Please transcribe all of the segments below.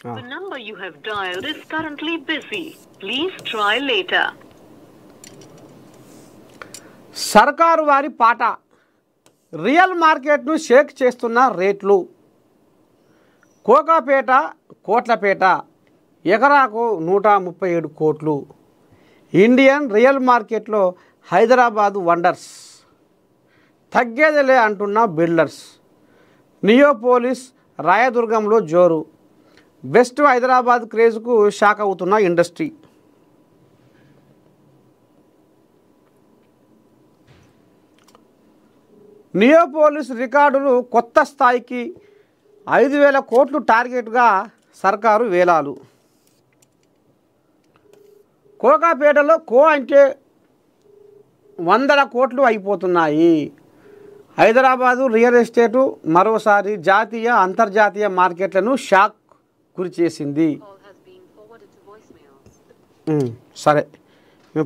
The number you have dialed is currently busy. Please try later. సర్కారు వారి పాట real మార్కెట్ను షేక్ చేస్తున్న రేట్లు. కోకాపేట కోట్లపేట ఎకరాకు 137 కోట్లు. ఇండియన్ రియల్ మార్కెట్లో హైదరాబాద్ వండర్స్. తగ్గేదిలే అంటున్న బిల్డర్స్. నియోపోలిస్ రాయదుర్గంలో జోరు. బెస్ట్ హైదరాబాద్ క్రేజ్కు షాక్ అవుతున్న ఇండస్ట్రీ. నియోపోలిస్ రికార్డులు కొత్త స్థాయికి 5,000 కోట్లు టార్గెట్గా సర్కారు వేలాలు. కోకాపేటలో అంటే 100 కోట్లు అయిపోతున్నాయి. హైదరాబాదు రియల్ ఎస్టేటు మరోసారి జాతీయ అంతర్జాతీయ మార్కెట్లను షాక్ గురిచేసింది. సరే,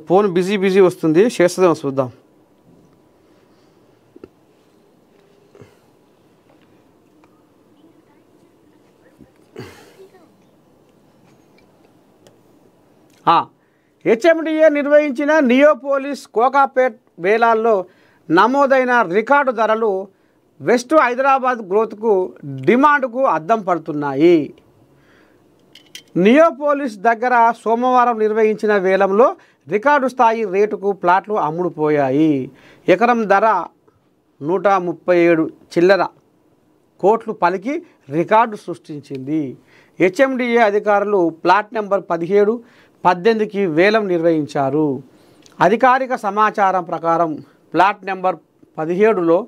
ఫోన్ బిజీ వస్తుంది, చేస్తుందేమో చూద్దాం. హెచ్ఎండిఏ నిర్వహించిన నియోపోలిస్ కోకాపేట్ వేలాల్లో నమోదైన రికార్డు ధరలు వెస్ట్ హైదరాబాద్ గ్రోత్కు డిమాండ్కు అద్దం పడుతున్నాయి. నియోపోలిస్ దగ్గర సోమవారం నిర్వహించిన వేలంలో రికార్డు స్థాయి రేటుకు ప్లాట్లు అమ్ముడుపోయాయి. ఎకరం ధర 137 చిల్లర కోట్లు పలికి రికార్డు సృష్టించింది. హెచ్ఎండిఏ అధికారులు ప్లాట్ నెంబర్ 17, 18కి వేలం నిర్వహించారు. అధికారిక సమాచారం ప్రకారం ప్లాట్ నెంబర్ 17లో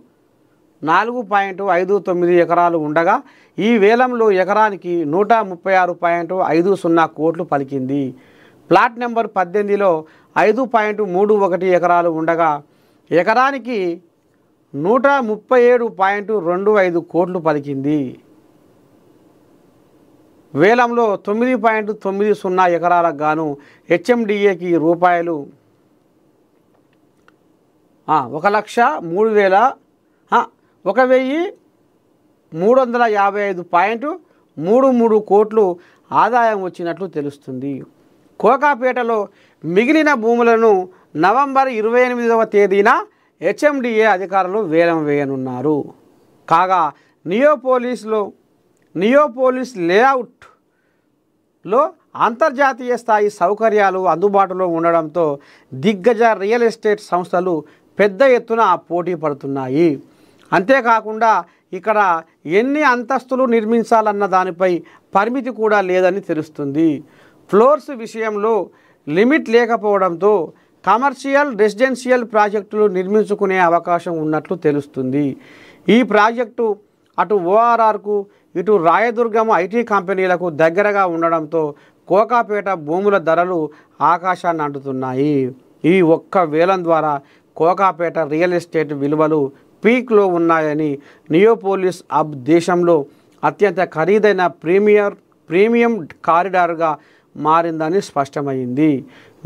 4.59 ఎకరాలు ఉండగా ఈ వేలంలో ఎకరానికి 136.50 కోట్లు పలికింది. ప్లాట్ నెంబర్ 18లో 5.31 ఎకరాలు ఉండగా ఎకరానికి 137.25 కోట్లు పలికింది. వేలంలో 9.90 ఎకరాలకు గాను హెచ్ఎండిఏకి రూపాయలు 1,355.33 కోట్లు ఆదాయం వచ్చినట్లు తెలుస్తుంది. కోకాపేటలో మిగిలిన భూములను నవంబర్ 28వ తేదీన హెచ్ఎండిఏ అధికారులు వేలం వేయనున్నారు. కాగా నియోపోలిస్ లేఅవుట్లో అంతర్జాతీయ స్థాయి సౌకర్యాలు అందుబాటులో ఉండడంతో దిగ్గజ రియల్ ఎస్టేట్ సంస్థలు పెద్ద ఎత్తున పోటీ పడుతున్నాయి. అంతేకాకుండా ఇక్కడ ఎన్ని అంతస్తులు నిర్మించాలన్న దానిపై పరిమితి కూడా లేదని తెలుస్తుంది. ఫ్లోర్స్ విషయంలో లిమిట్ లేకపోవడంతో కమర్షియల్ రెసిడెన్షియల్ ప్రాజెక్టులు నిర్మించుకునే అవకాశం ఉన్నట్లు తెలుస్తుంది. ఈ ప్రాజెక్టు అటు ఓఆర్ఆర్కు ఇటు రాయదుర్గం ఐటీ కంపెనీలకు దగ్గరగా ఉండడంతో కోకాపేట భూముల ధరలు ఆకాశాన్ని అంటుతున్నాయి. ఈ ఒక్క వేలం ద్వారా కోకాపేట రియల్ ఎస్టేట్ విలువలు పీక్లో ఉన్నాయని నియోపోలిస్ హబ్ దేశంలో అత్యంత ఖరీదైన ప్రీమియం కారిడార్గా మారిందని స్పష్టమైంది.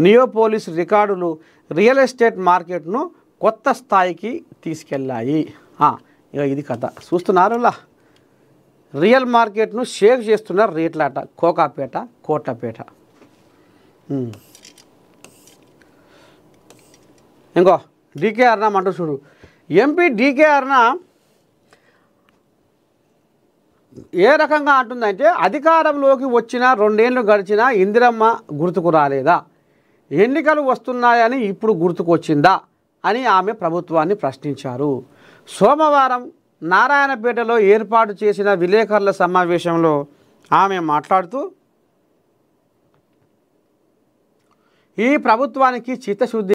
నియోపోలిస్ రికార్డులు రియల్ ఎస్టేట్ మార్కెట్ను కొత్త స్థాయికి తీసుకెళ్ళాయి. ఇక ఇది కథ చూస్తున్నారులా, రియల్ మార్కెట్ను షేక్ చేస్తున్న రేట్లాట కోకాపేట కోట్లపేట. ఇంకో డీకే అరుణ అంటూ చూడు. ఎంపీ డీకే అరుణ ఏ రకంగా అంటుందంటే, అధికారంలోకి వచ్చిన 2 ఏళ్ళు గడిచినా ఇందిరమ్మ గుర్తుకు రాలేదా, ఎన్నికలు వస్తున్నాయని ఇప్పుడు గుర్తుకొచ్చిందా అని ఆమె ప్రభుత్వాన్ని ప్రశ్నించారు. సోమవారం నారాయణపేటలో ఏర్పాటు చేసిన విలేకరుల సమావేశంలో ఆమె మాట్లాడుతూ ఈ ప్రభుత్వానికి చిత్తశుద్ధి